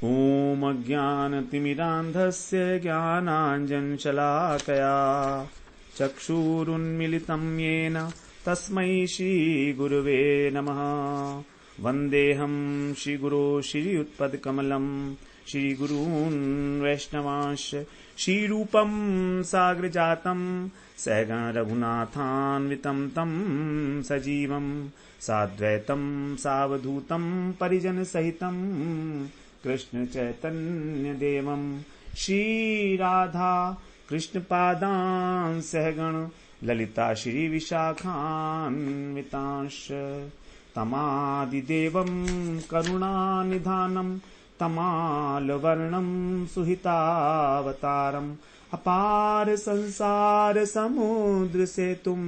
ॐ अज्ञानतिमिरान्धस्य ज्ञानाञ्जनशलाकया चक्षुरुन्मिलितं येन तस्मै श्रीगुरुवे नमः। वन्देऽहं श्रीगुरो श्रीयुत्पदकमलं श्रीगुरून् वैष्णवांश्च श्रीरूपं साग्रजातं सहगण रघुनाथान्वितं तं सजीवं साद्वैतं सावधूतं परिजनसहितं कृष्ण चैतन्य देवं श्रीराधा कृष्णपादान् सहगण ललिता श्री विशाखान्वितांश्च तमादिदेवं करुणानिधानं तमालवर्णं सुहितावतारम् अपार संसार समुद्र सेतुं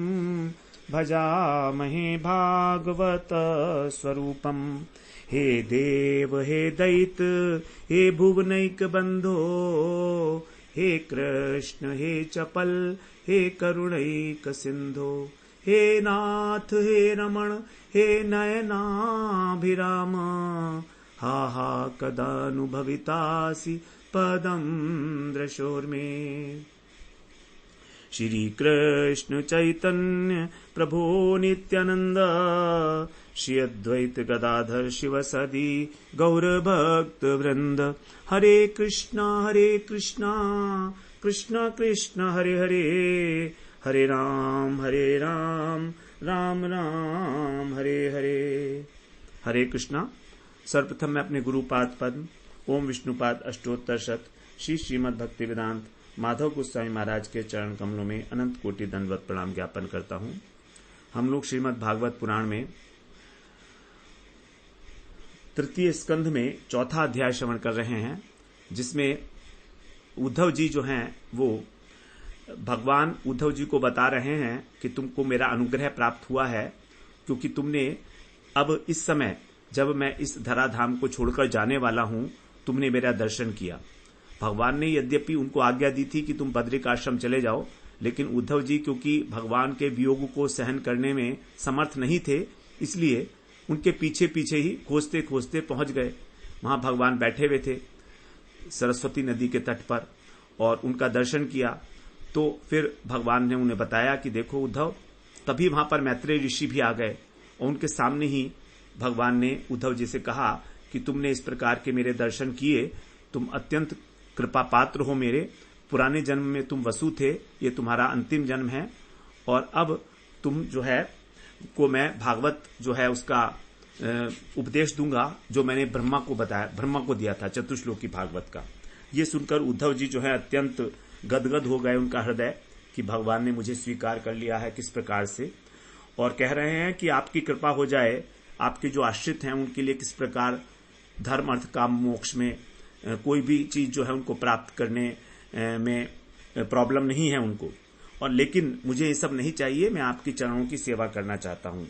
भजामहे भागवत स्वरूपम्। हे देव हे दैत हे भुवनैक बंधो हे कृष्ण हे चपल हे करुणैक सिंधो हे नाथ हे रमण हे नयनाभिराम हा हा कदानुभवितासि पदं दृशोर्मे। श्री कृष्ण चैतन्य प्रभो नित्यानंद श्री अद्वैत गदाधर शिवसदि गौर भक्त वृंद। हरे कृष्णा कृष्ण कृष्ण हरे हरे हरे राम राम राम हरे हरे। हरे कृष्णा। सर्वप्रथम मैं अपने गुरुपाद पद्म ओम विष्णुपाद अष्टोत्तर शत श्री श्रीमद् भक्ति वेदांत माधव गोस्वामी महाराज के चरण कमलों में अनंत कोटि दंडवत प्रणाम ज्ञापन करता हूं। हम लोग श्रीमद् भागवत पुराण में तृतीय स्कंध में चौथा अध्याय श्रवण कर रहे हैं, जिसमें उद्धव जी जो हैं वो भगवान उद्धव जी को बता रहे हैं कि तुमको मेरा अनुग्रह प्राप्त हुआ है, क्योंकि तुमने अब इस समय जब मैं इस धराधाम को छोड़कर जाने वाला हूं तुमने मेरा दर्शन किया। भगवान ने यद्यपि उनको आज्ञा दी थी कि तुम बद्रिकाश्रम चले जाओ, लेकिन उद्धव जी क्योंकि भगवान के वियोग को सहन करने में समर्थ नहीं थे, इसलिए उनके पीछे पीछे ही खोजते खोजते पहुंच गए। वहां भगवान बैठे हुए थे सरस्वती नदी के तट पर और उनका दर्शन किया। तो फिर भगवान ने उन्हें बताया कि देखो उद्धव, तभी वहां पर मैत्रेय ऋषि भी आ गए और उनके सामने ही भगवान ने उद्धव जी से कहा कि तुमने इस प्रकार के मेरे दर्शन किए, तुम अत्यंत कृपा पात्र हो मेरे। पुराने जन्म में तुम वसु थे, ये तुम्हारा अंतिम जन्म है और अब तुम जो है को मैं भागवत जो है उसका उपदेश दूंगा जो मैंने ब्रह्मा को बताया, ब्रह्मा को दिया था चतुश्लोकी भागवत का। ये सुनकर उद्धव जी जो है अत्यंत गदगद हो गए उनका हृदय कि भगवान ने मुझे स्वीकार कर लिया है किस प्रकार से, और कह रहे हैं कि आपकी कृपा हो जाए, आपके जो आश्रित हैं उनके लिए किस प्रकार धर्म अर्थ काम मोक्ष में कोई भी चीज जो है उनको प्राप्त करने में प्रॉब्लम नहीं है उनको। और लेकिन मुझे ये सब नहीं चाहिए, मैं आपकी चरणों की सेवा करना चाहता हूं।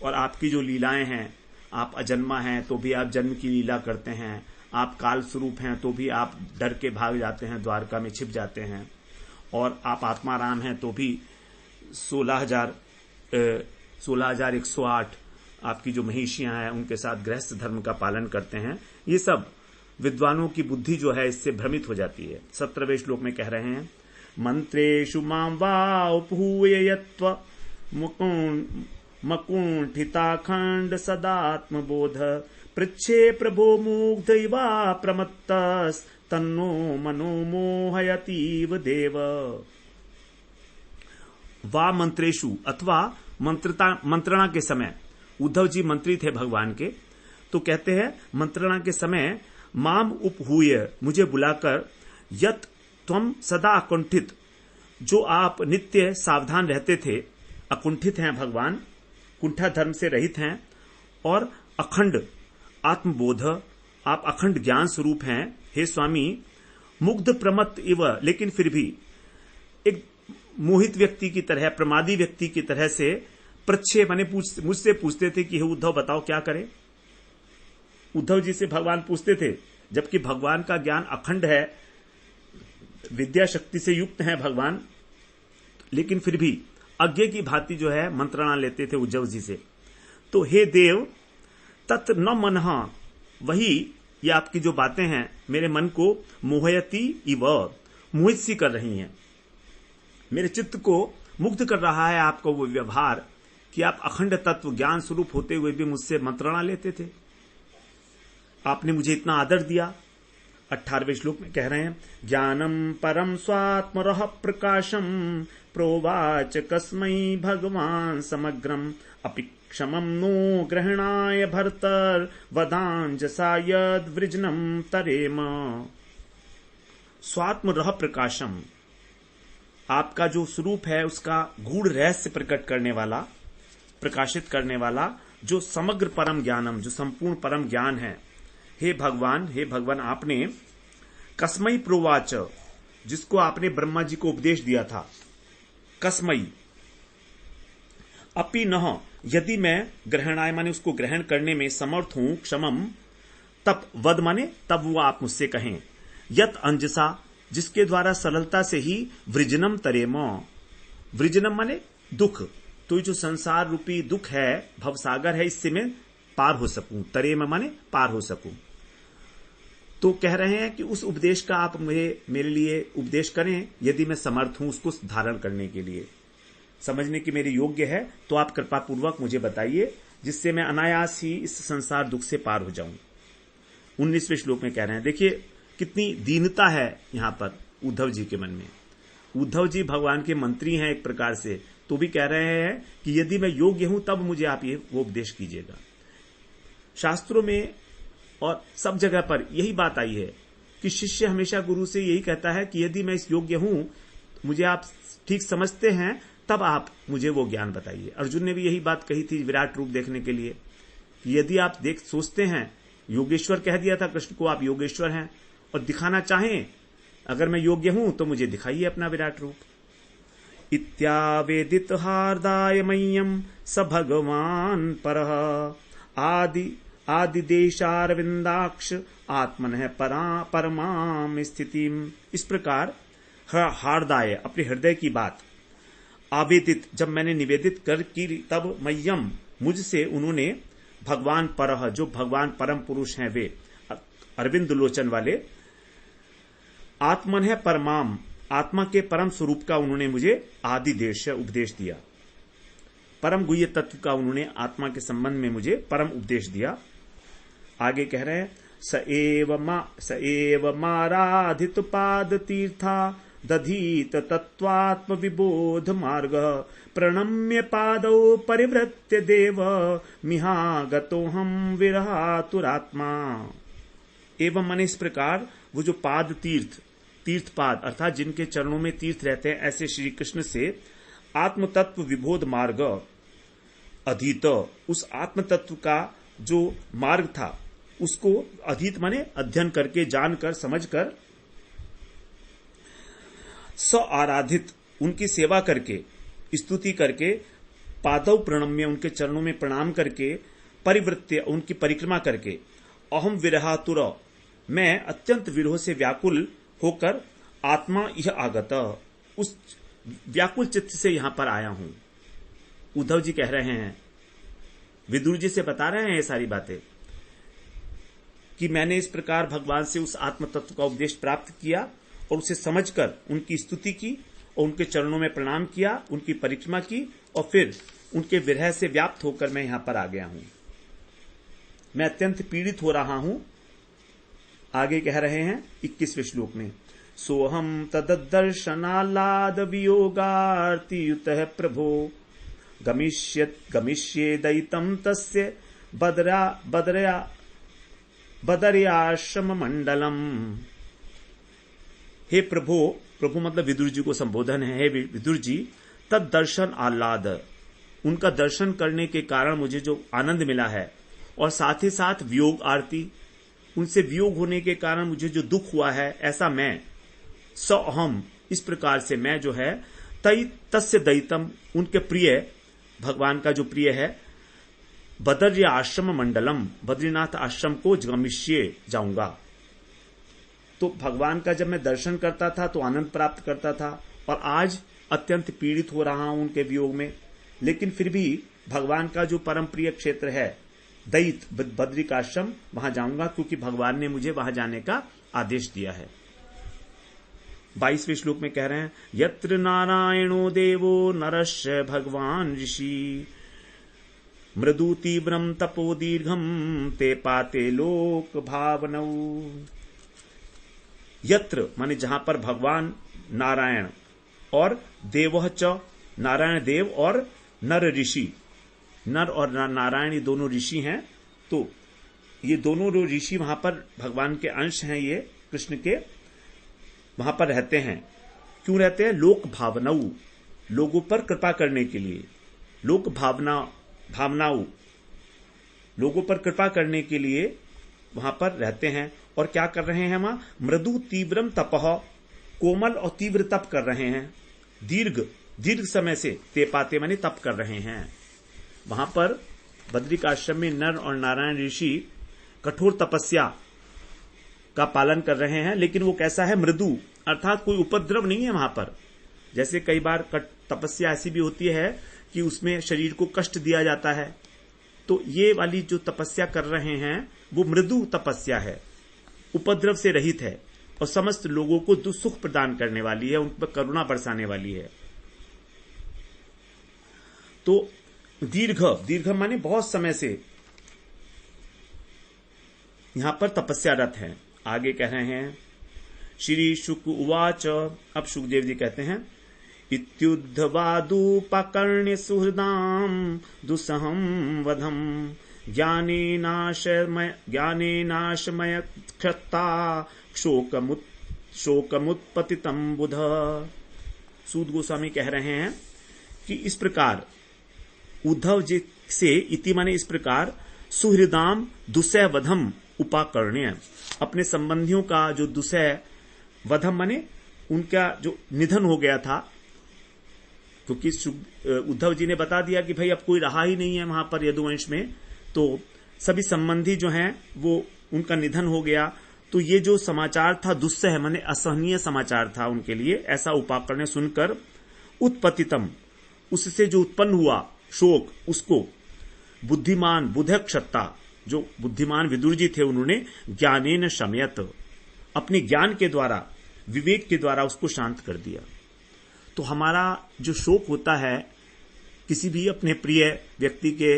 और आपकी जो लीलाएं हैं, आप अजन्मा हैं तो भी आप जन्म की लीला करते हैं, आप काल स्वरूप हैं तो भी आप डर के भाग जाते हैं, द्वारका में छिप जाते हैं, और आप आत्माराम हैं तो भी 16,108 आपकी जो महिषियां हैं उनके साथ गृहस्थ धर्म का पालन करते हैं। ये सब विद्वानों की बुद्धि जो है इससे भ्रमित हो जाती है। 17वें श्लोक में कह रहे हैं मंत्रेषु मां वा उपहूय यत्व मकुंठिताखंड सदात्मबोध पृच्छे प्रभो मुग्ध इवा प्रमत्तस् तन्नो मनो मोहयतीव देव। वा मंत्रेषु अथवा मंत्रणा के समय, उद्धव जी मंत्री थे भगवान के, तो कहते हैं मंत्रणा के समय माम उपहूय मुझे बुलाकर यत त्वम सदा अकुंठित, जो आप नित्य सावधान रहते थे, अकुंठित हैं भगवान, कुंठा धर्म से रहित हैं, और अखंड आत्मबोध, आप अखंड ज्ञान स्वरूप हैं हे स्वामी। मुग्ध प्रमत्त इव, लेकिन फिर भी एक मोहित व्यक्ति की तरह, प्रमादी व्यक्ति की तरह से प्रच्छे माने मुझसे पूछते थे कि हे उद्धव बताओ क्या करें। उद्धव जी से भगवान पूछते थे, जबकि भगवान का ज्ञान अखंड है, विद्या शक्ति से युक्त है भगवान, लेकिन फिर भी अज्ञ की भांति जो है मंत्रणा लेते थे उद्धव जी से। तो हे देव तत् न मनहा, वही ये आपकी जो बातें हैं मेरे मन को मोहयती इव, मोहित सी कर रही हैं। मेरे चित्त को मुग्ध कर रहा है आपका वो व्यवहार कि आप अखंड तत्व ज्ञान स्वरूप होते हुए भी मुझसे मंत्रणा लेते थे। आपने मुझे इतना आदर दिया। 18वें श्लोक में कह रहे हैं, ज्ञानम परम स्वात्मरः प्रकाशम प्रोवाच कस्मै भगवान समग्रम अपि क्षमं नो ग्रहणाय भर्तर वदांजसा यद वृजनम तरेम। स्वात्मरः प्रकाशम, आपका जो स्वरूप है उसका गूढ़ रहस्य प्रकट करने वाला, प्रकाशित करने वाला, जो समग्र परम ज्ञानम, जो संपूर्ण परम ज्ञान है। हे भगवान, आपने कस्मई प्रोवाच, जिसको आपने ब्रह्मा जी को उपदेश दिया था, कस्मई अपि नह, यदि मैं ग्रहणाय माने उसको ग्रहण करने में समर्थ हूं, क्षमम तब वद माने तब वो आप मुझसे कहें, यत अंजसा, जिसके द्वारा सरलता से ही वृजनम तरेम, वृजनम माने दुख, तो जो संसार रूपी दुख है, भवसागर है, इससे मैं पार हो सकूं, तरेम माने पार हो सकूं। तो कह रहे हैं कि उस उपदेश का आप मेरे लिए उपदेश करें, यदि मैं समर्थ हूं उसको धारण करने के लिए, समझने की मेरे योग्य है, तो आप कृपा पूर्वक मुझे बताइए, जिससे मैं अनायास ही इस संसार दुख से पार हो जाऊं। 19वें श्लोक में कह रहे हैं, देखिए कितनी दीनता है यहां पर उद्धव जी के मन में। उद्धव जी भगवान के मंत्री हैं एक प्रकार से, तो भी कह रहे हैं कि यदि मैं योग्य हूं तब मुझे आप ये वो उपदेश कीजिएगा। शास्त्रों में और सब जगह पर यही बात आई है कि शिष्य हमेशा गुरु से यही कहता है कि यदि मैं इस योग्य हूं, मुझे आप ठीक समझते हैं, तब आप मुझे वो ज्ञान बताइए। अर्जुन ने भी यही बात कही थी विराट रूप देखने के लिए कि यदि आप सोचते हैं, योगेश्वर कह दिया था कृष्ण को, आप योगेश्वर हैं और दिखाना चाहें, अगर मैं योग्य हूं तो मुझे दिखाइए अपना विराट रूप। इत्यावेदित हार्दाय मह्यम स भगवान परः आदिदेशारविंदाक्ष आत्मनः परमाम स्थितिम। इस प्रकार हार्दाय, अपने हृदय की बात, आवेदित, जब मैंने निवेदित कर की, तब मह्यम, मुझसे उन्होंने, भगवान परः, जो भगवान परम पुरुष हैं वे, अरविंद लोचन वाले, आत्मन है परमाम, आत्मा के परम स्वरूप का उन्होंने मुझे आदि देश उपदेश दिया। परम गुह्य तत्व का उन्होंने आत्मा के संबंध में मुझे परम उपदेश दिया। आगे कह रहे हैं, स एव माराधित पाद तीर्था दधीत तत्वात्म विबोध मार्ग प्रणम्य पादौ परिवृत्य देव मिहागतो हम विरहातुरात्मा। एवं मन, इस प्रकार वो जो पाद तीर्थ पाद, अर्थात जिनके चरणों में तीर्थ रहते हैं, ऐसे श्री कृष्ण से आत्म तत्व विबोध मार्ग अधीत, उस आत्म तत्व का जो मार्ग था उसको अधीत माने अध्ययन करके, जानकर, समझकर, स आराधित, उनकी सेवा करके, स्तुति करके, पादौ प्रणम्य, उनके चरणों में प्रणाम करके, परिवृत्य, उनकी परिक्रमा करके, अहम विरहातुर, मैं अत्यंत विरह से व्याकुल होकर, आत्मा यह आगत, उस व्याकुल चित्त से यहां पर आया हूं। उद्धव जी कह रहे हैं, विदुर जी से बता रहे हैं ये सारी बातें कि मैंने इस प्रकार भगवान से उस आत्म तत्व का उपदेश प्राप्त किया और उसे समझकर उनकी स्तुति की और उनके चरणों में प्रणाम किया, उनकी परिक्रमा की और फिर उनके विरह से व्याप्त होकर मैं यहां पर आ गया हूं। मैं अत्यंत पीड़ित हो रहा हूं। आगे कह रहे हैं 21वें श्लोक में, सोहम तददर्शनालाद वियोगार्तियुतः प्रभो गमिष्ये दयितं तस्य बदर्याश्रम मंडलम। हे प्रभु मतलब विदुर जी को संबोधन है, हे विदुर जी, तद दर्शन आह्लाद, उनका दर्शन करने के कारण मुझे जो आनंद मिला है, और साथ ही साथ वियोग आरती, उनसे वियोग होने के कारण मुझे जो दुख हुआ है, ऐसा मैं स अहम, इस प्रकार से मैं जो है, तस्य दयितम, उनके प्रिय, भगवान का जो प्रिय है, बदर्य आश्रम मंडलम, बद्रीनाथ आश्रम को गमिष्ये, जाऊंगा। तो भगवान का जब मैं दर्शन करता था तो आनंद प्राप्त करता था, और आज अत्यंत पीड़ित हो रहा हूं उनके वियोग में, लेकिन फिर भी भगवान का जो परम प्रिय क्षेत्र है, दैत बद्रिकाश्रम, वहां जाऊंगा क्योंकि भगवान ने मुझे वहां जाने का आदेश दिया है। 22वें श्लोक में कह रहे हैं, यत्र नारायणो देवो नरस्य भगवान ऋषि मृदु तीव्रम तपो दीर्घम ते पाते लोक भावनौ। यत्र माने जहां पर भगवान नारायण और देवः च, नारायण देव और नर ऋषि, नर और नारायण ये दोनों ऋषि हैं। तो ये दोनों जो ऋषि वहां पर भगवान के अंश हैं, ये कृष्ण के, वहां पर रहते हैं। क्यों रहते हैं? लोक भावनाऊ, लोगों पर कृपा करने के लिए। लोक भावनाऊ, लोगों पर कृपा करने के लिए वहां पर रहते हैं। और क्या कर रहे हैं वहां? मृदु तीव्रम तपह, कोमल और तीव्र तप कर रहे हैं। दीर्घ समय से, तेपाते माने तप कर रहे हैं। वहां पर बद्रिकाश्रम में नर और नारायण ऋषि कठोर तपस्या का पालन कर रहे हैं, लेकिन वो कैसा है? मृदु, अर्थात कोई उपद्रव नहीं है वहां पर। जैसे कई बार तपस्या ऐसी भी होती है कि उसमें शरीर को कष्ट दिया जाता है, तो ये वाली जो तपस्या कर रहे हैं वो मृदु तपस्या है, उपद्रव से रहित है और समस्त लोगों को सुख प्रदान करने वाली है, उन पर करुणा बरसाने वाली है। तो दीर्घ माने बहुत समय से यहां पर तपस्यारत हैं। आगे कह रहे हैं, श्री शुक उवाच, अब शुकदेव जी कहते हैं, इत्युद्धवादुपकर्ण्य सुहृदाम दुसहम वधम ज्ञानेनाशमय क्षत्ता शोकमुत्पतितम बुध। सूत गोस्वामी कह रहे हैं कि इस प्रकार उद्धव जी से, इति माने इस प्रकार, सुहृदाम दुसह वधम उपाकर्ण्य, अपने संबंधियों का जो दुसह वधम माने उनका जो निधन हो गया था, क्योंकि उद्धव जी ने बता दिया कि भाई अब कोई रहा ही नहीं है वहां पर यदुवंश में, तो सभी संबंधी जो हैं वो उनका निधन हो गया। तो ये जो समाचार था दुस्सह माने असहनीय समाचार था उनके लिए, ऐसा उपाकर्ण्य सुनकर उत्पतितम, उससे जो उत्पन्न हुआ शोक, उसको बुद्धिमान बुधक्षत्ता, जो बुद्धिमान विदुर जी थे, उन्होंने ज्ञानेन शमयत, अपने ज्ञान के द्वारा, विवेक के द्वारा उसको शांत कर दिया। तो हमारा जो शोक होता है किसी भी अपने प्रिय व्यक्ति के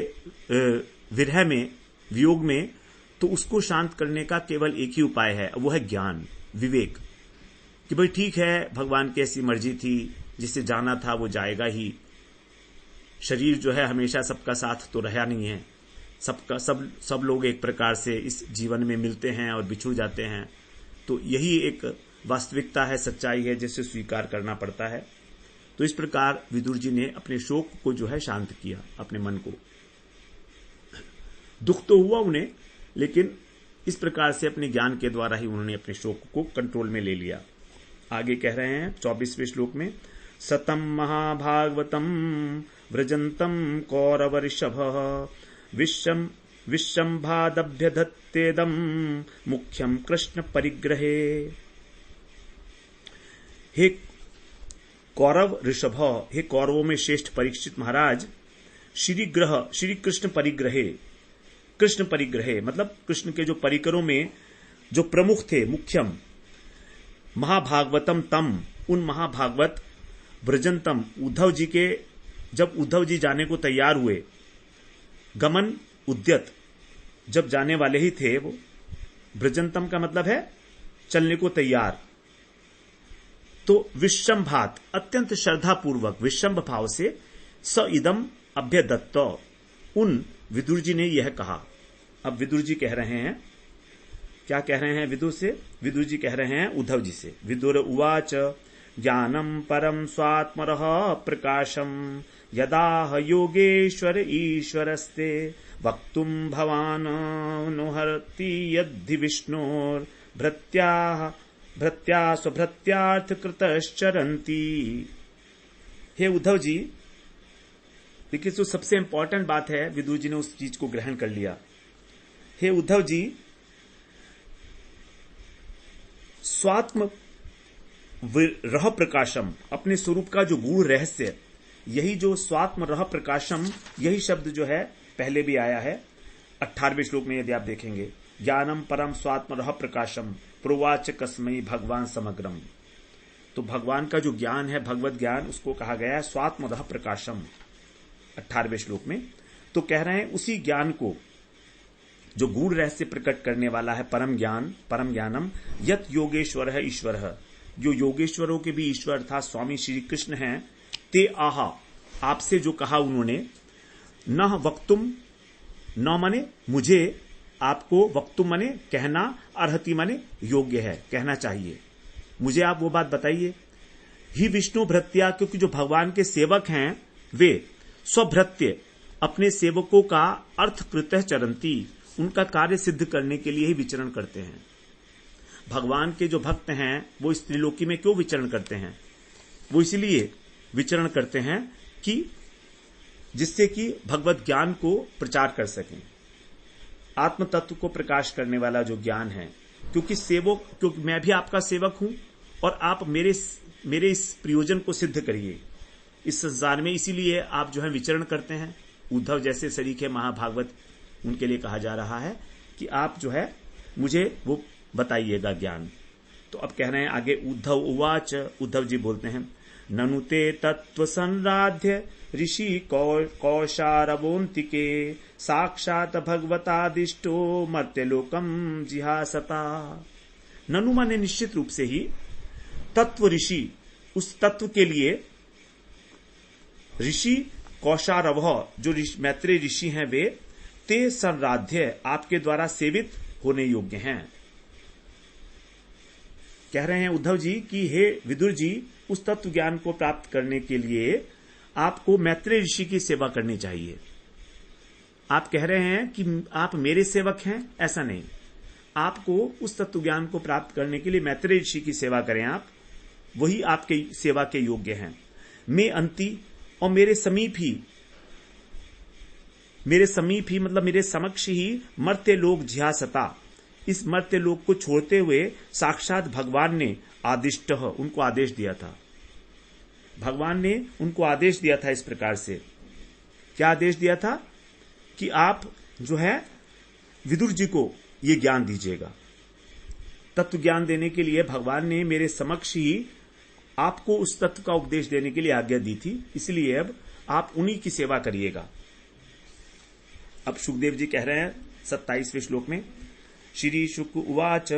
विरह में, वियोग में, तो उसको शांत करने का केवल एक ही उपाय है, वो है ज्ञान, विवेक, कि भाई ठीक है, भगवान की ऐसी मर्जी थी, जिसे जाना था वो जाएगा ही। शरीर जो है हमेशा सबका साथ तो रहा नहीं है, सब लोग एक प्रकार से इस जीवन में मिलते हैं और बिछुड़ जाते हैं। तो यही एक वास्तविकता है, सच्चाई है, जिसे स्वीकार करना पड़ता है। तो इस प्रकार विदुर जी ने अपने शोक को जो है शांत किया, अपने मन को। दुख तो हुआ उन्हें, लेकिन इस प्रकार से अपने ज्ञान के द्वारा ही उन्होंने अपने शोक को कंट्रोल में ले लिया। आगे कह रहे हैं 24वें श्लोक में, सतम महाभागवतम व्रजंतम कौरवऋषभ विश्वम्भादभ्यधत्तेदम मुख्यम कृष्ण परिग्रहे। हे कौरव ऋषभ, हे कौरवों में श्रेष्ठ परीक्षित महाराज, श्री कृष्ण परिग्रहे, कृष्ण परिग्रहे मतलब कृष्ण के जो परिकरों में जो प्रमुख थे, मुख्यम, महाभागवतम तम, उन महाभागवत, व्रजंतम, उद्धव जी के, जब उद्धव जी जाने को तैयार हुए, गमन उद्यत, जब जाने वाले ही थे वो, व्रजंतम का मतलब है चलने को तैयार। तो विश्वम्भात, अत्यंत श्रद्धापूर्वक, विश्वम्भ भाव से, स इदम अभ्यदत्त, उन विदुर जी ने यह कहा। अब विदुर जी कह रहे हैं, क्या कह रहे हैं विदुर से? विदुर जी कह रहे हैं उद्धव जी से। विदुर उवाच, ज्ञानम परम स्वात्मरः प्रकाशम यदा योगेश्वर ईश्वरस्ते वक्तुम भवान नुहरति यद्धि विष्णोर भृत्या स्वभृत्यार्थ कृतश्चरन्ति। हे उद्धव जी, देखिए जो सबसे इंपॉर्टेंट बात है, विदुर जी ने उस चीज को ग्रहण कर लिया। हे उद्धव जी, स्वात्म रह प्रकाशम, अपने स्वरूप का जो गूढ़ रहस्य, यही जो स्वात्म रह प्रकाशम, यही शब्द जो है पहले भी आया है, 18वें श्लोक में यदि आप देखेंगे, ज्ञानम परम स्वात्मरह प्रकाशम प्रोवाच कस्मई भगवान समग्रम। तो भगवान का जो ज्ञान है, भगवत ज्ञान, उसको कहा गया है स्वात्मरह प्रकाशम 18वें श्लोक में। तो कह रहे हैं उसी ज्ञान को जो गूढ़ रहस्य प्रकट करने वाला है, परम ज्ञान, परम ज्ञानम यत योगेश्वर है ईश्वर है, जो योगेश्वरों के भी ईश्वर था स्वामी श्री कृष्ण हैं। ते आहा, आपसे जो कहा उन्होंने, न वक्तुम, न माने मुझे, आपको, वक्तुम माने कहना, अर्हति माने योग्य है, कहना चाहिए, मुझे आप वो बात बताइए। ही विष्णु भृत्या, क्योंकि जो भगवान के सेवक हैं वे स्वभृत्य अपने सेवकों का अर्थकृतः चरंती, उनका कार्य सिद्ध करने के लिए ही विचरण करते हैं। भगवान के जो भक्त हैं वो इस त्रिलोकी में क्यों विचरण करते हैं? वो इसलिए विचरण करते हैं कि जिससे कि भगवत ज्ञान को प्रचार कर सकें, आत्म तत्व को प्रकाश करने वाला जो ज्ञान है। क्योंकि मैं भी आपका सेवक हूं और आप मेरे इस प्रयोजन को सिद्ध करिए इस संसार में, इसीलिए आप जो है विचरण करते हैं। उद्धव जैसे सरीखे महाभागवत, उनके लिए कहा जा रहा है कि आप जो है मुझे वो बताइएगा ज्ञान। तो अब कह रहे हैं आगे, उद्धव उवाच, उद्धव जी बोलते हैं, ननुते तत्व संराध्य ऋषि कौशारवोन्तिके साक्षात भगवतादिष्टो मर्त्यलोकम जिहासता। ननु माने निश्चित रूप से ही, तत्व ऋषि, उस तत्व के लिए ऋषि कौशारव, जो मैत्रेय ऋषि हैं वे, ते संराध्य, आपके द्वारा सेवित होने योग्य हैं। कह रहे हैं उद्धव जी कि हे विदुर जी, उस तत्व ज्ञान को प्राप्त करने के लिए आपको मैत्रेय ऋषि की सेवा करनी चाहिए। आप कह रहे हैं कि आप मेरे सेवक हैं, ऐसा नहीं, आपको उस तत्व ज्ञान को प्राप्त करने के लिए मैत्रेय ऋषि की सेवा करें आप, वही आपके सेवा के योग्य हैं। मैं अंति, और मेरे समीप ही मतलब मेरे समक्ष ही मर्त्य लोक जिहासता, इस मर्त्य लोक को छोड़ते हुए साक्षात भगवान ने आदिष्ट, उनको आदेश दिया था। भगवान ने उनको आदेश दिया था इस प्रकार से। क्या आदेश दिया था? कि आप जो है विदुर जी को ये ज्ञान दीजिएगा। तत्व ज्ञान देने के लिए भगवान ने मेरे समक्ष ही आपको उस तत्व का उपदेश देने के लिए आज्ञा दी थी, इसलिए अब आप उन्हीं की सेवा करिएगा। अब सुखदेव जी कह रहे हैं 27वें श्लोक में, श्री शुक उवाच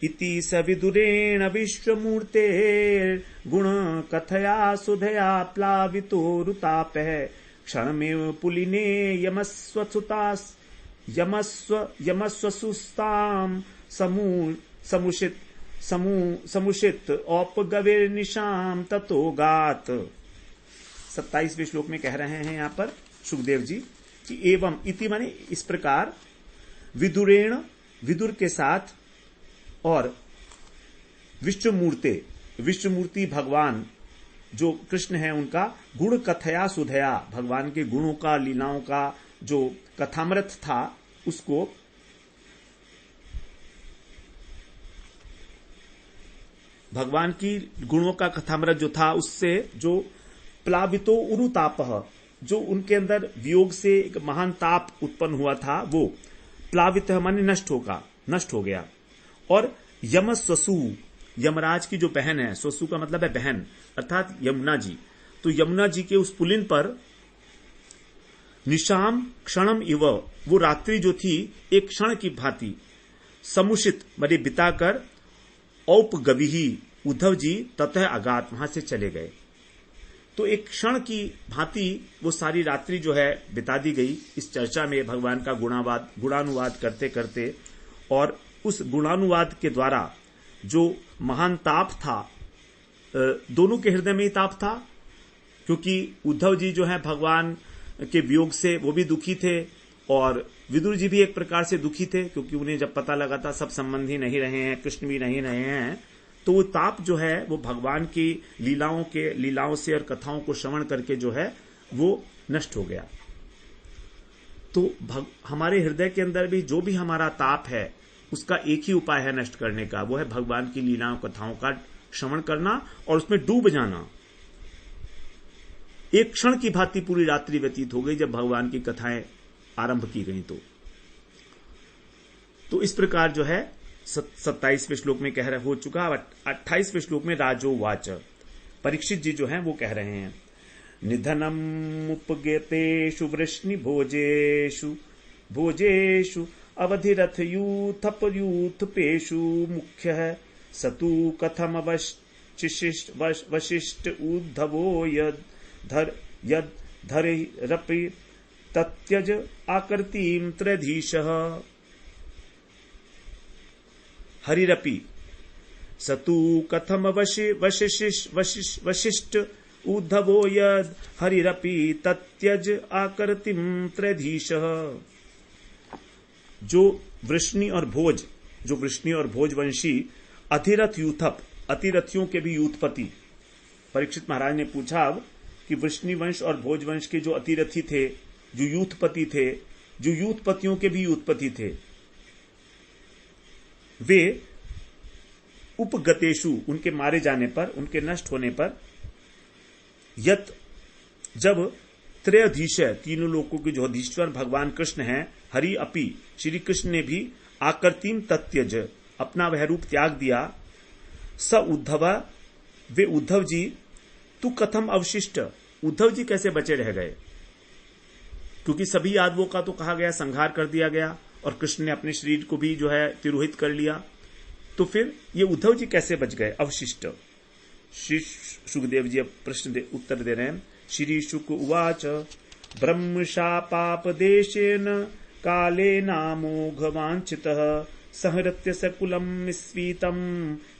इति स विदुरेण विश्वमूर्ते गुण कथया सुधया प्लावितो रुतापः क्षणमेव पुलिने यमस्वसुस्ताम समुषित औपगविर्निशाम ततो गात। 27वें श्लोक में कह रहे हैं यहां पर सुखदेव जी कि एवं इति माने इस प्रकार, विदुरेण, विदुर के साथ, और विश्वमूर्ति भगवान जो कृष्ण है उनका, गुण कथया सुधया, भगवान के गुणों का, लीलाओं का जो कथामृत था उसको भगवान की गुणों का कथामृत जो था उससे जो प्लावितो उरुतापः, जो उनके अंदर वियोग से एक महान ताप उत्पन्न हुआ था, वो प्लावित माने नष्ट हो गया। और यमस्वसु, यमराज की जो बहन है, स्वसु का मतलब है बहन, अर्थात यमुना जी, तो यमुना जी के उस पुलिन पर निशाम क्षणम इव, वो रात्रि जो थी एक क्षण की भांति, समुषित माने बिताकर, औपगविही, उद्धव जी ततः अगात, वहां से चले गए। तो एक क्षण की भांति वो सारी रात्रि जो है बिता दी गई इस चर्चा में, भगवान का गुणानुवाद करते करते, और उस गुणानुवाद के द्वारा जो महान ताप था, दोनों के हृदय में ही ताप था, क्योंकि उद्धव जी जो है भगवान के वियोग से वो भी दुखी थे, और विदुर जी भी एक प्रकार से दुखी थे, क्योंकि उन्हें जब पता लगा था सब संबंधी नहीं रहे हैं, कृष्ण भी नहीं रहे हैं, तो वो ताप जो है वो भगवान की लीलाओं से और कथाओं को श्रवण करके जो है वो नष्ट हो गया। तो हमारे हृदय के अंदर भी जो भी हमारा ताप है उसका एक ही उपाय है नष्ट करने का, वो है भगवान की लीलाओं कथाओं का श्रवण करना और उसमें डूब जाना। एक क्षण की भांति पूरी रात्रि व्यतीत हो गई जब भगवान की कथाएं आरंभ की गई। तो तो इस प्रकार जो है 27वें श्लोक में कह रहे हो चुका। 28वें श्लोक में राजोवाच, परीक्षित जी जो हैं वो कह रहे हैं, निधनम उपगतेषु वृष्णि भोजेषु भोजेषु अवधिरथ यूथप यूथपेषु मुख्य है सतु कथम वशिष्ठ उद्धवो यद धरपि तत्यज आकृतिम त्रधीशः हरिरपि सतु कथम वशिष्ठ उद्धवो यद हरिरपि तत्यज आकृतिम त्रधीशः। जो वृष्णि और भोज वंशी अतिरथ यूथप, अतिरथियों के भी यूथपति, परीक्षित महाराज ने पूछा अब कि वृष्णि वंश और भोज वंश के जो अतिरथी थे, जो यूथपति थे, जो यूथपतियों के भी यूथपति थे, वे उपगतेषु, उनके मारे जाने पर, उनके नष्ट होने पर, यत, जब त्रयाधीश, तीनों लोकों के जो अधीश्वर भगवान कृष्ण हैं, हरि अपि, श्री कृष्ण ने भी आकृतिम तत्यज, अपना वह रूप त्याग दिया, स उद्धव, वे उद्धव जी, तू कथम अवशिष्ट, उद्धव जी कैसे बचे रह गए, क्योंकि सभी यादवों का तो कहा गया संहार कर दिया गया और कृष्ण ने अपने शरीर को भी जो है तिरोहित कर लिया, तो फिर ये उद्धव जी कैसे बच गए अवशिष्ट। श्री सुखदेव जी अब प्रश्न उत्तर दे रहे हैं। श्री शुक उवाच ब्रह्म शापापदेशेन काले नामोघ वांछितः सहृत्य सकुलम स्वीतम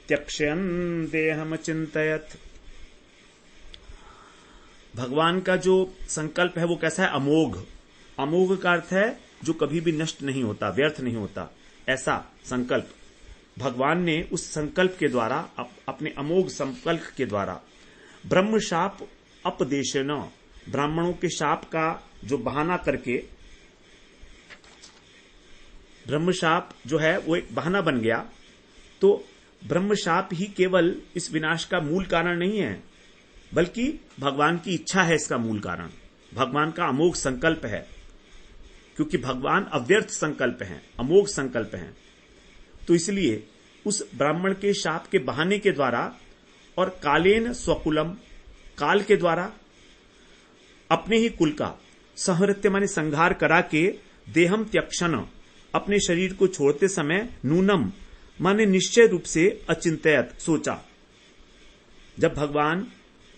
त्यक्षयन् देहम चिंतयत्। भगवान का जो संकल्प है वो कैसा है, अमोघ। अमोघ का अर्थ है जो कभी भी नष्ट नहीं होता, व्यर्थ नहीं होता, ऐसा संकल्प भगवान ने उस संकल्प के द्वारा, अपने अमोघ संकल्प के द्वारा, ब्रह्म शाप अपदेशेन, ब्राह्मणों के शाप का जो बहाना करके, ब्रह्म शाप जो है वो एक बहाना बन गया, तो ब्रह्म शाप ही केवल इस विनाश का मूल कारण नहीं है, बल्कि भगवान की इच्छा है इसका मूल कारण, भगवान का अमोघ संकल्प है, क्योंकि भगवान अव्यर्थ संकल्प हैं, अमोघ संकल्प हैं। तो इसलिए उस ब्राह्मण के शाप के बहाने के द्वारा और कालेन स्वकुलम, काल के द्वारा अपने ही कुल का, संहृत्य माने संहार करा के, देहम त्यक्षण, अपने शरीर को छोड़ते समय, नूनम माने निश्चय रूप से, अचिंतयत सोचा। जब भगवान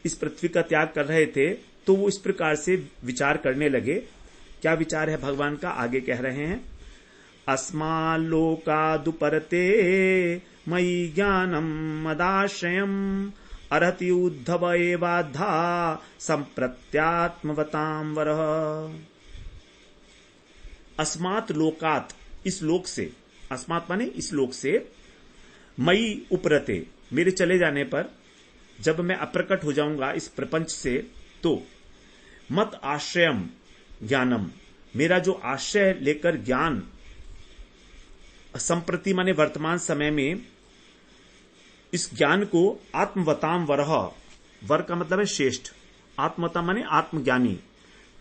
इस पृथ्वी का त्याग कर रहे थे तो वो इस प्रकार से विचार करने लगे। क्या विचार है भगवान का, आगे कह रहे हैं, अस्माल्लोकादुपरते मयि ज्ञानम मदाश्रयम अर्हति उद्धव एवाधा संप्रत्यात्मवताम वरः। अस्मात् लोकात, इस लोक से, अस्मात् माने इस लोक से, मयि उपरते, मेरे चले जाने पर, जब मैं अप्रकट हो जाऊंगा इस प्रपंच से, तो मत आश्रयम ज्ञानम, मेरा जो आश्रय लेकर ज्ञान, संप्रति माने वर्तमान समय में, इस ज्ञान को आत्मवताम वरह, वर का मतलब है श्रेष्ठ, आत्मवता माने आत्मज्ञानी,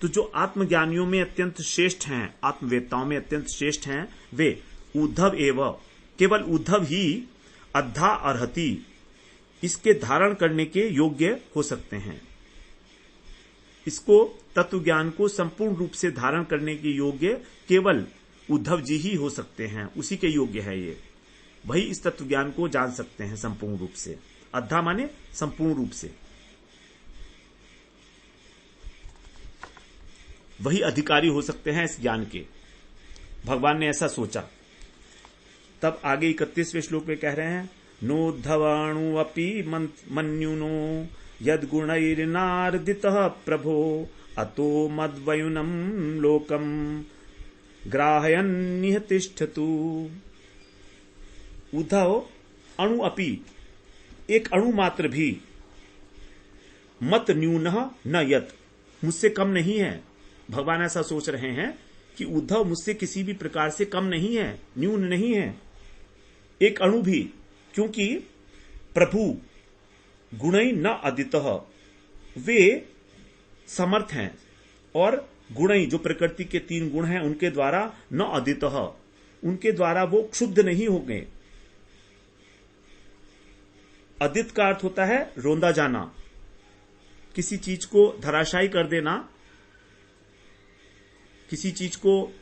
तो जो आत्मज्ञानियों में अत्यंत श्रेष्ठ हैं, आत्मवेत्ताओं में अत्यंत श्रेष्ठ हैं, वे उद्धव एव, केवल उद्धव ही अद्धा अर्हति, इसके धारण करने के योग्य हो सकते हैं। इसको, तत्व ज्ञान को संपूर्ण रूप से धारण करने के योग्य केवल उद्धव जी ही हो सकते हैं, उसी के योग्य है ये, वही इस तत्व ज्ञान को जान सकते हैं संपूर्ण रूप से। अद्धा माने संपूर्ण रूप से, वही अधिकारी हो सकते हैं इस ज्ञान के। भगवान ने ऐसा सोचा। तब आगे 31वें श्लोक में कह रहे हैं, नोद्धवाणु अपि मन्युनो यद्गुणैर्नार्दितः प्रभो अतो मद्वयुनम लोकम ग्राहयन्निह तिष्ठतु। उद्धव अणु अपि, एक अणु मात्र भी, मत न्यूनः न यत, मुझसे कम नहीं है। भगवान ऐसा सोच रहे हैं कि उद्धव मुझसे किसी भी प्रकार से कम नहीं है, न्यून नहीं है, एक अणु भी, क्योंकि प्रभु गुणै न अदितः, वे समर्थ हैं, और गुणै जो प्रकृति के 3 गुण हैं उनके द्वारा न अदितः, उनके द्वारा वो क्षुब्ध नहीं हो गए। अदित का अर्थ होता है रोंदा जाना, किसी चीज को धराशायी कर देना, किसी चीज को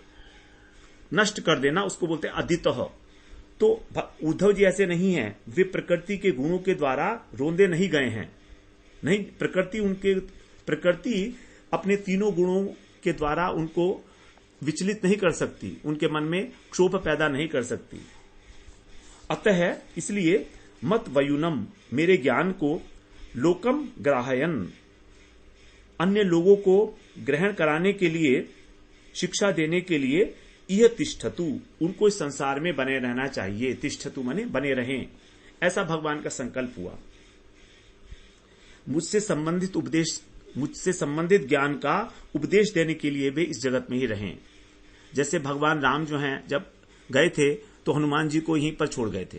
नष्ट कर देना, उसको बोलते हैं अदितः। तो उद्धव जी ऐसे नहीं हैं, वे प्रकृति के गुणों के द्वारा रोंदे नहीं गए हैं। नहीं, प्रकृति अपने तीनों गुणों के द्वारा उनको विचलित नहीं कर सकती, उनके मन में क्षोभ पैदा नहीं कर सकती। अतः इसलिए मत वयुनम, मेरे ज्ञान को, लोकम ग्राहयन, अन्य लोगों को ग्रहण कराने के लिए, शिक्षा देने के लिए, यह तिष्ठतु, उनको इस संसार में बने रहना चाहिए। तिष्ठतु माने बने रहें, ऐसा भगवान का संकल्प हुआ। मुझसे संबंधित ज्ञान का उपदेश देने के लिए वे इस जगत में ही रहें। जैसे भगवान राम जो हैं जब गए थे तो हनुमान जी को यहीं पर छोड़ गए थे।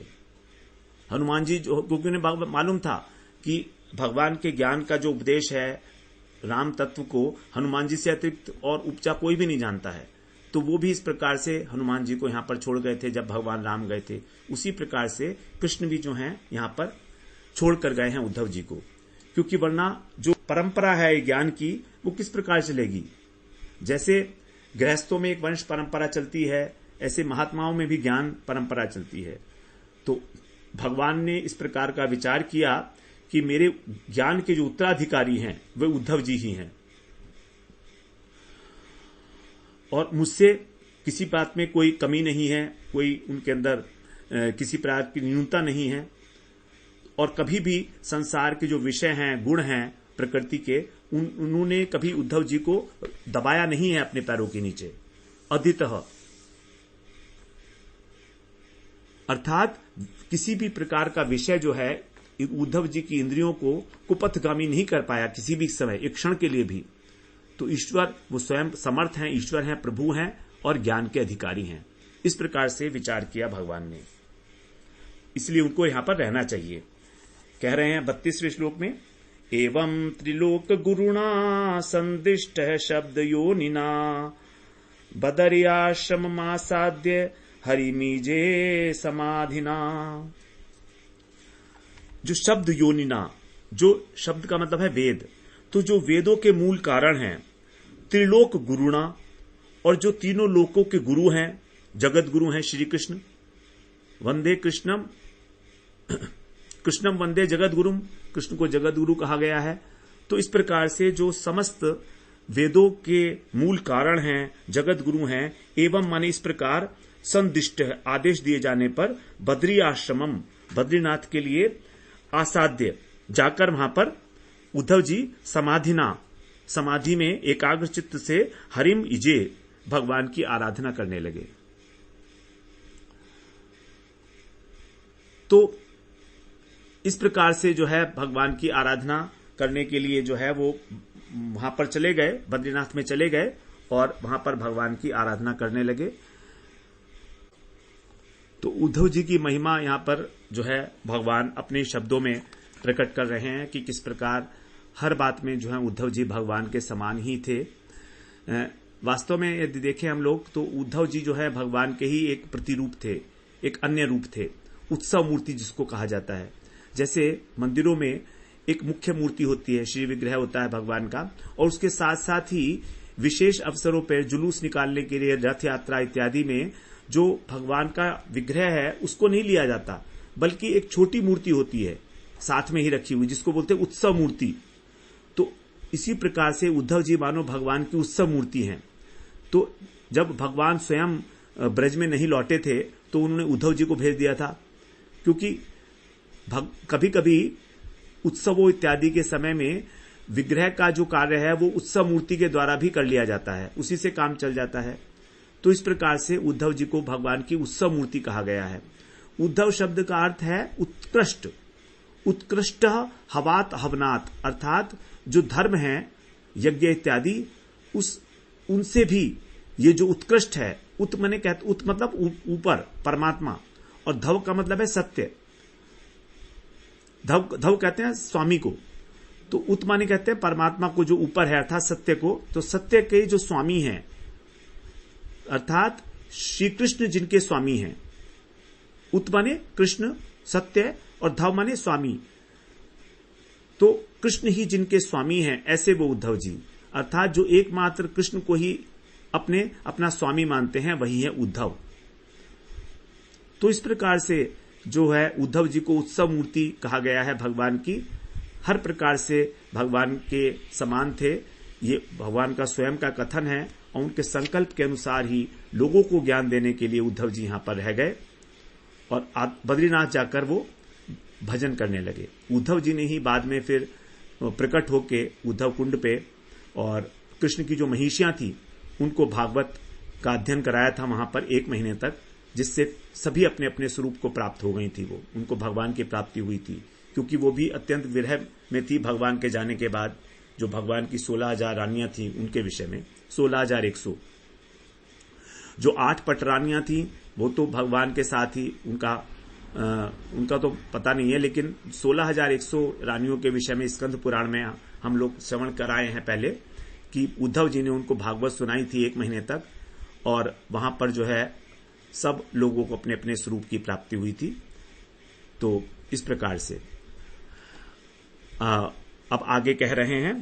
हनुमान जी क्योंकि उन्हें मालूम था कि भगवान के ज्ञान का जो उपदेश है, राम तत्व को हनुमान जी से अतिरिक्त और उपचा कोई भी नहीं जानता है, तो वो भी इस प्रकार से हनुमान जी को यहां पर छोड़ गए थे जब भगवान राम गए थे। उसी प्रकार से कृष्ण भी जो हैं यहां पर छोड़कर गए हैं उद्धव जी को, क्योंकि वरना जो परंपरा है ज्ञान की वो किस प्रकार चलेगी। जैसे गृहस्थों में एक वंश परंपरा चलती है, ऐसे महात्माओं में भी ज्ञान परंपरा चलती है। तो भगवान ने इस प्रकार का विचार किया कि मेरे ज्ञान के जो उत्तराधिकारी हैं वे उद्धव जी ही हैं, और मुझसे किसी बात में कोई कमी नहीं है, कोई उनके अंदर किसी प्रकार की न्यूनता नहीं है, और कभी भी संसार के जो विषय हैं, गुण हैं प्रकृति के, उन्होंने कभी उद्धव जी को दबाया नहीं है अपने पैरों के नीचे। अदितः अर्थात किसी भी प्रकार का विषय जो है उद्धव जी की इंद्रियों को कुपथगामी नहीं कर पाया किसी भी समय, एक क्षण के लिए भी। तो ईश्वर वो स्वयं समर्थ हैं, ईश्वर हैं, प्रभु हैं और ज्ञान के अधिकारी हैं। इस प्रकार से विचार किया भगवान ने, इसलिए उनको यहां पर रहना चाहिए। कह रहे हैं 32वें श्लोक में, एवं त्रिलोक गुरुणा संदिष्ट शब्द योनिना बदर्याश्रममासाद्य हरिमीजे समाधिना। जो शब्द योनिना, जो शब्द का मतलब है वेद, तो जो वेदों के मूल कारण हैं, त्रिलोक गुरुणा, और जो तीनों लोकों के गुरु हैं, जगत गुरु हैं श्री कृष्ण, वंदे कृष्णम कृष्णम वंदे जगत गुरुम, कृष्ण को जगत गुरु कहा गया है। तो इस प्रकार से जो समस्त वेदों के मूल कारण हैं, जगत गुरु हैं, एवं माने इस प्रकार संदिष्ट आदेश दिए जाने पर बद्री आश्रमम, बद्रीनाथ के लिए आसाध्य जाकर वहां पर उद्धव जी समाधि में एकाग्र चित्त से हरिम इजे, भगवान की आराधना करने लगे। तो इस प्रकार से जो है भगवान की आराधना करने के लिए जो है वो वहां पर चले गए, बद्रीनाथ में चले गए और वहां पर भगवान की आराधना करने लगे। तो उद्धव जी की महिमा यहां पर जो है भगवान अपने शब्दों में प्रकट कर रहे हैं कि किस प्रकार हर बात में जो है उद्धव जी भगवान के समान ही थे। वास्तव में यदि देखें हम लोग तो उद्धव जी जो है भगवान के ही एक प्रतिरूप थे, एक अन्य रूप थे, उत्सव मूर्ति जिसको कहा जाता है। जैसे मंदिरों में एक मुख्य मूर्ति होती है, श्री विग्रह होता है भगवान का, और उसके साथ साथ ही विशेष अवसरों पर जुलूस निकालने के लिए रथ यात्रा इत्यादि में जो भगवान का विग्रह है उसको नहीं लिया जाता, बल्कि एक छोटी मूर्ति होती है साथ में ही रखी हुई, जिसको बोलते हैं उत्सव मूर्ति। तो इसी प्रकार से उद्धव जी मानो भगवान की उत्सव मूर्ति हैं। तो जब भगवान स्वयं ब्रज में नहीं लौटे थे तो उन्होंने उद्धव जी को भेज दिया था, क्योंकि कभी कभी उत्सवों इत्यादि के समय में विग्रह का जो कार्य है वो उत्सव मूर्ति के द्वारा भी कर लिया जाता है, उसी से काम चल जाता है। तो इस प्रकार से उद्धव जी को भगवान की उत्सव मूर्ति कहा गया है। उद्धव शब्द का अर्थ है उत्कृष्ट, उत्कृष्ट हवात हवनात, अर्थात जो धर्म है यज्ञ इत्यादि उनसे भी ये जो उत्कृष्ट है, उत मतलब ऊपर परमात्मा, और धव का मतलब है सत्य। धव कहते हैं स्वामी को, तो उत माने कहते हैं परमात्मा को जो ऊपर है अर्थात सत्य को। तो सत्य के जो स्वामी हैं, अर्थात श्री कृष्ण जिनके स्वामी हैं, उत माने कृष्ण सत्य और धव माने स्वामी, तो कृष्ण ही जिनके स्वामी हैं ऐसे वो उद्धव जी, अर्थात जो एकमात्र कृष्ण को ही अपना स्वामी मानते हैं वही है उद्धव। तो इस प्रकार से जो है उद्धव जी को उत्सव मूर्ति कहा गया है भगवान की, हर प्रकार से भगवान के समान थे। ये भगवान का स्वयं का कथन है और उनके संकल्प के अनुसार ही लोगों को ज्ञान देने के लिए उद्धव जी यहां पर रह गए और बद्रीनाथ जाकर वो भजन करने लगे। उद्धव जी ने ही बाद में फिर प्रकट होके उद्धव कुंड पे और कृष्ण की जो महिषियां थी उनको भागवत का अध्ययन कराया था वहां पर 1 महीने तक, जिससे सभी अपने अपने स्वरूप को प्राप्त हो गई थी। वो उनको भगवान की प्राप्ति हुई थी, क्योंकि वो भी अत्यंत विरह में थी भगवान के जाने के बाद। जो भगवान की 16,000 रानियां थी उनके विषय में 16,100, जो 8 पटरानियां थी वो तो भगवान के साथ ही उनका तो पता नहीं है, लेकिन 16,100 रानियों के विषय में स्कंद पुराण में हम लोग श्रवण कराए हैं पहले कि उद्धव जी ने उनको भागवत सुनाई थी 1 महीने तक, और वहां पर जो है सब लोगों को अपने अपने स्वरूप की प्राप्ति हुई थी। तो इस प्रकार से अब आगे कह रहे हैं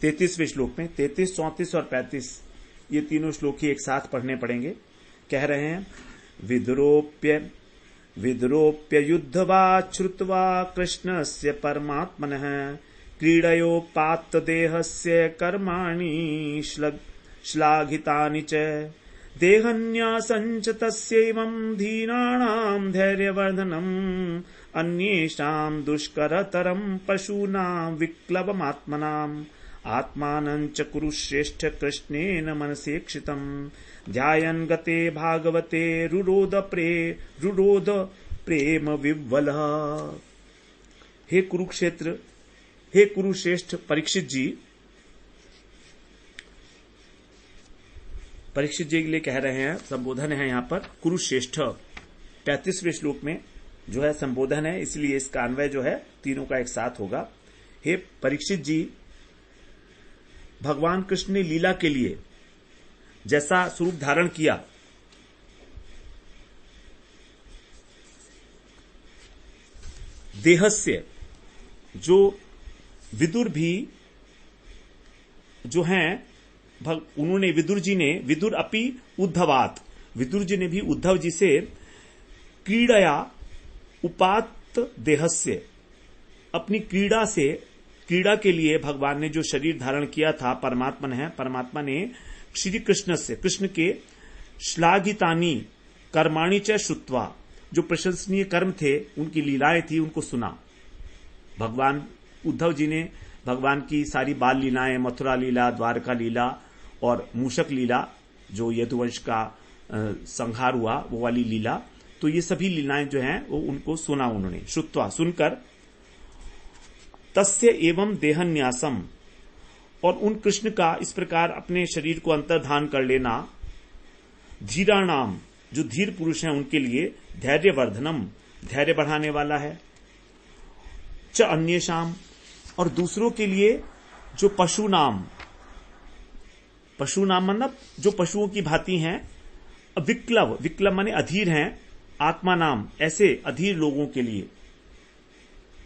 33वें श्लोक में, 33, 34 और 35 ये तीनों श्लोक ही एक साथ पढ़ने पड़ेंगे। कह रहे हैं विद्रोप्य युद्धवा श्रुत्वा कृष्णस्य परमात्मनः क्रीडयोपात्त देहस्य कर्माणि श्लाघितानि च देहन्यासञ्च तस्यैवं धीराणां धैर्यवर्धनम् अन्येषां दुष्करतरं पशूनां विक्लवमात्मनाम् आत्मानं च कुरुश्रेष्ठ कृष्णेन मनसेक्षितम् ध्यायन् गते भागवते रुरोध प्रेम विह्वलः। हे कुरुश्रेष्ठ परीक्षित जी के लिए कह रहे हैं, संबोधन है यहां पर कुरुश्रेष्ठ। 35वें श्लोक में जो है संबोधन है, इसलिए इसका अन्वय जो है तीनों का एक साथ होगा। हे परीक्षित जी, भगवान कृष्ण ने लीला के लिए जैसा स्वरूप धारण किया, देहस्य, जो विदुर भी जो हैं उन्होंने विदुर अपि उद्धवात, विदुर जी ने भी उद्धव जी से क्रीड़या उपात्त देहस्य, अपनी क्रीड़ा के लिए भगवान ने जो शरीर धारण किया था, परमात्मा ने श्री कृष्ण से, कृष्ण के श्लाघितानि कर्माणि च श्रुत्वा, जो प्रशंसनीय कर्म थे, उनकी लीलाएं थी, उनको सुना। भगवान उद्धव जी ने भगवान की सारी बाल लीलाएं, मथुरा लीला, द्वारका लीला और मूषक लीला, जो यदुवंश का संहार हुआ वो वाली लीला, तो ये सभी लीलाएं जो हैं वो उनको सुना उन्होंने, श्रुत्वा, सुनकर, तस्य एवं देहन्यासम, और उन कृष्ण का इस प्रकार अपने शरीर को अंतर्धान कर लेना, धीराणाम, जो धीर पुरुष हैं उनके लिए, धैर्यवर्धनम, धैर्य बढ़ाने वाला है, च अन्येषाम, और दूसरों के लिए जो पशुनाम मतलब जो पशुओं की भांति हैं, विक्लव माने अधीर हैं, आत्मा नाम, ऐसे अधीर लोगों के लिए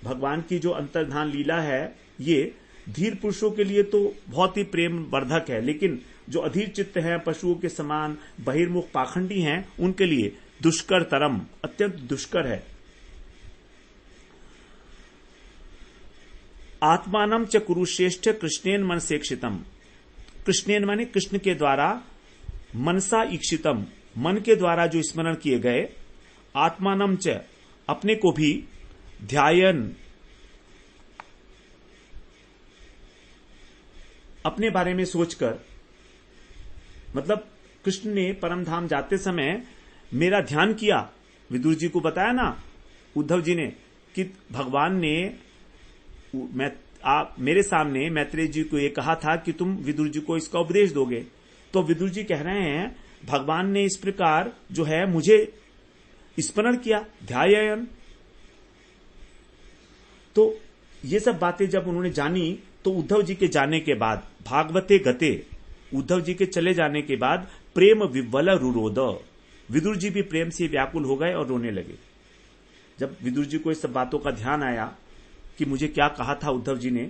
भगवान की जो अंतर्धान लीला है, ये धीर पुरुषों के लिए तो बहुत ही प्रेम वर्धक है, लेकिन जो अधीर चित्त है, पशुओं के समान बहिर्मुख पाखंडी हैं, उनके लिए दुष्कर तरम, अत्यंत दुष्कर है। आत्मानम च कुरुश्रेष्ठ कृष्णेन मनसेक्षितम, कृष्णेन माने कृष्ण के द्वारा, मनसा ईक्षितम, मन के द्वारा जो स्मरण किए गए, आत्मानम च, अपने को भी, ध्यायन, अपने बारे में सोचकर, मतलब कृष्ण ने परमधाम जाते समय मेरा ध्यान किया। विदुर जी को बताया ना उद्धव जी ने कि भगवान ने मेरे सामने मैत्रेय जी को ये कहा था कि तुम विदुर जी को इसका उपदेश दोगे। तो विदुर जी कह रहे हैं भगवान ने इस प्रकार जो है मुझे स्मरण किया, ध्यायन। तो ये सब बातें जब उन्होंने जानी, तो उद्धव जी के जाने के बाद, भागवते गते, उद्धव जी के चले जाने के बाद प्रेम विवल रुरोद। विदुर जी भी प्रेम से व्याकुल हो गए और रोने लगे। जब विदुर जी को इस सब बातों का ध्यान आया कि मुझे क्या कहा था उद्धव जी ने,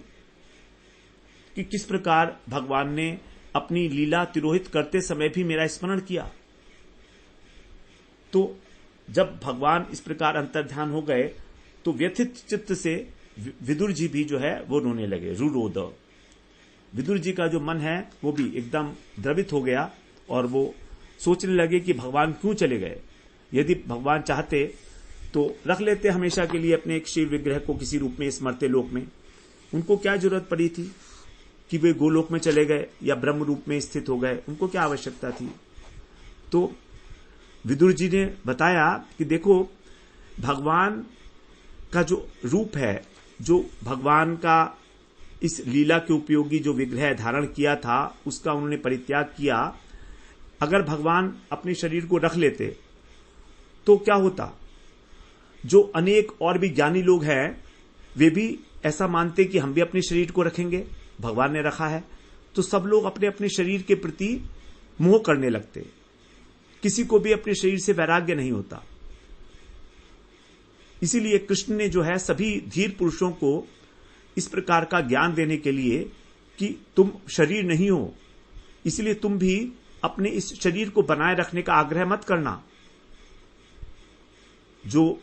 कि किस प्रकार भगवान ने अपनी लीला तिरोहित करते समय भी मेरा स्मरण किया, तो जब भगवान इस प्रकार अंतर्ध्यान हो गए तो व्यथित चित्त से विदुर जी भी जो है वो रोने लगे। रुरोद। विदुर जी का जो मन है वो भी एकदम द्रवित हो गया और वो सोचने लगे कि भगवान क्यों चले गए। यदि भगवान चाहते तो रख लेते हमेशा के लिए अपने एक शिव विग्रह को किसी रूप में इस मर्त्य लोक में। उनको क्या जरूरत पड़ी थी कि वे गोलोक में चले गए या ब्रह्म रूप में स्थित हो गए, उनको क्या आवश्यकता थी। तो विदुर जी ने बताया कि देखो, भगवान का जो रूप है, जो भगवान का इस लीला के उपयोगी जो विग्रह धारण किया था, उसका उन्होंने परित्याग किया। अगर भगवान अपने शरीर को रख लेते तो क्या होता। जो अनेक और भी ज्ञानी लोग हैं वे भी ऐसा मानते कि हम भी अपने शरीर को रखेंगे, भगवान ने रखा है, तो सब लोग अपने अपने शरीर के प्रति मोह करने लगते। किसी को भी अपने शरीर से वैराग्य नहीं होता। इसीलिए कृष्ण ने जो है सभी धीर पुरुषों को इस प्रकार का ज्ञान देने के लिए कि तुम शरीर नहीं हो, इसलिए तुम भी अपने इस शरीर को बनाए रखने का आग्रह मत करना। जो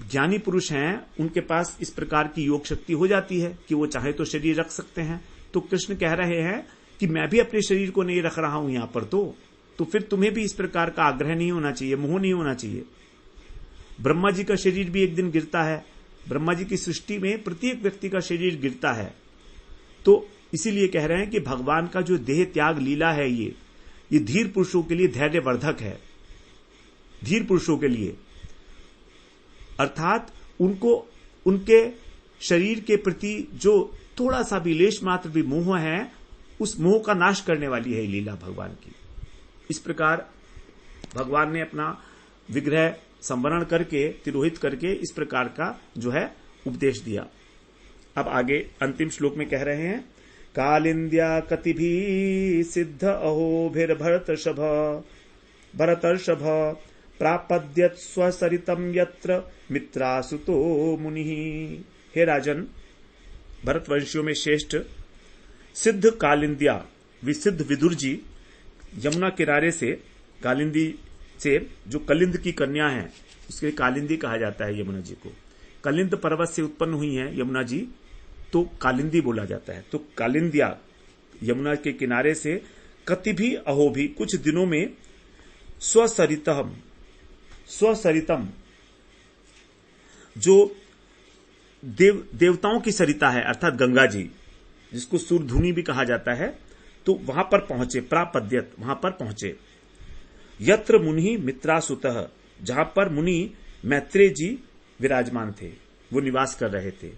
ज्ञानी पुरुष हैं उनके पास इस प्रकार की योग शक्ति हो जाती है कि वो चाहे तो शरीर रख सकते हैं। तो कृष्ण कह रहे हैं कि मैं भी अपने शरीर को नहीं रख रहा हूं यहां पर, तो फिर तुम्हें भी इस प्रकार का आग्रह नहीं होना चाहिए, मोह नहीं होना चाहिए। ब्रह्मा जी का शरीर भी एक दिन गिरता है। ब्रह्मा जी की सृष्टि में प्रत्येक व्यक्ति का शरीर गिरता है। तो इसीलिए कह रहे हैं कि भगवान का जो देह त्याग लीला है ये धीर पुरुषों के लिए धैर्यवर्धक है। धीर पुरुषों के लिए, अर्थात उनको उनके शरीर के प्रति जो थोड़ा सा भी लेश मात्र भी मोह है, उस मोह का नाश करने वाली है लीला भगवान की। इस प्रकार भगवान ने अपना विग्रह संवरण करके, तिरोहित करके इस प्रकार का जो है उपदेश दिया। अब आगे अंतिम श्लोक में कह रहे हैं, कालिंद्या कतिभि सिद्ध अहोभिर भरतर्षभ प्रापद्यत स्वसरितम यत्र मित्रासुतो मुनि। हे राजन, भरतवंशियों में श्रेष्ठ सिद्ध कालिंदिया विसिद्ध विदुर जी यमुना किनारे से, कालिंदी से जो कलिंद की कन्या है उसके कालिंदी कहा जाता है यमुना जी को। कलिंद पर्वत से उत्पन्न हुई है यमुना जी, तो कालिंदी बोला जाता है। तो कालिंदिया यमुना के किनारे से कतिभि अहोभि कुछ दिनों में स्वसरितम जो देवताओं की सरिता है अर्थात गंगा जी, जिसको सूरधुनी भी कहा जाता है, तो वहां पर पहुंचे। प्रापद्यत, वहां पर पहुंचे। यत्र मुनि मित्रासुतः, जहां पर मुनि मैत्रेय जी विराजमान थे, वो निवास कर रहे थे।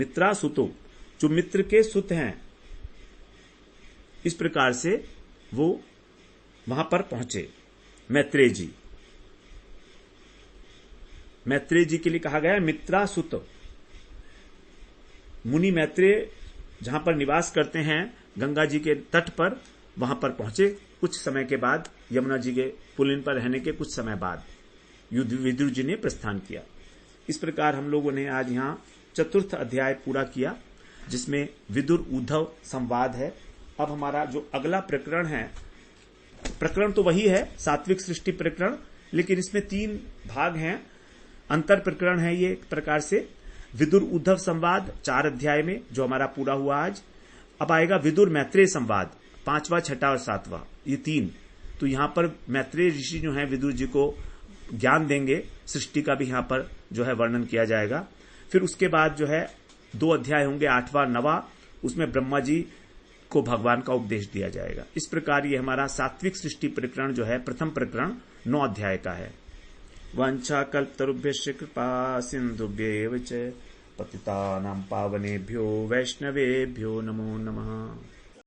मित्रासुतो जो मित्र के सुत हैं, इस प्रकार से वो वहां पर पहुंचे। मैत्रेय जी, मैत्रेय जी के लिए कहा गया है मित्रासुत। मुनि मैत्रेय जहां पर निवास करते हैं गंगा जी के तट पर, वहां पर पहुंचे। कुछ समय के बाद, यमुना जी के पुलिन पर रहने के कुछ समय बाद विदुर जी ने प्रस्थान किया। इस प्रकार हम लोगों ने आज यहां चतुर्थ अध्याय पूरा किया, जिसमें विदुर उद्धव संवाद है। अब हमारा जो अगला प्रकरण है, प्रकरण तो वही है सात्विक सृष्टि प्रकरण, लेकिन इसमें 3 भाग हैं। अंतर प्रकरण है ये एक प्रकार से। विदुर उद्धव संवाद 4 अध्याय में जो हमारा पूरा हुआ आज। अब आएगा विदुर मैत्रेय संवाद 5वां, 6वां और 7वां, ये 3। तो यहां पर मैत्रेय ऋषि जो हैं विदुर जी को ज्ञान देंगे, सृष्टि का भी यहां पर जो है वर्णन किया जाएगा। फिर उसके बाद जो है 2 अध्याय होंगे 8वां, 9वां, उसमें ब्रह्मा जी को भगवान का उपदेश दिया जाएगा। इस प्रकार ये हमारा सात्विक सृष्टि प्रकरण जो है प्रथम प्रकरण 9 अध्याय का है। वांछा कल्पतरुभ्यश्च कृपा सिन्धुभ्येव च पतितानां पावनेभ्यो वैष्णवेभ्यो नमो नमः।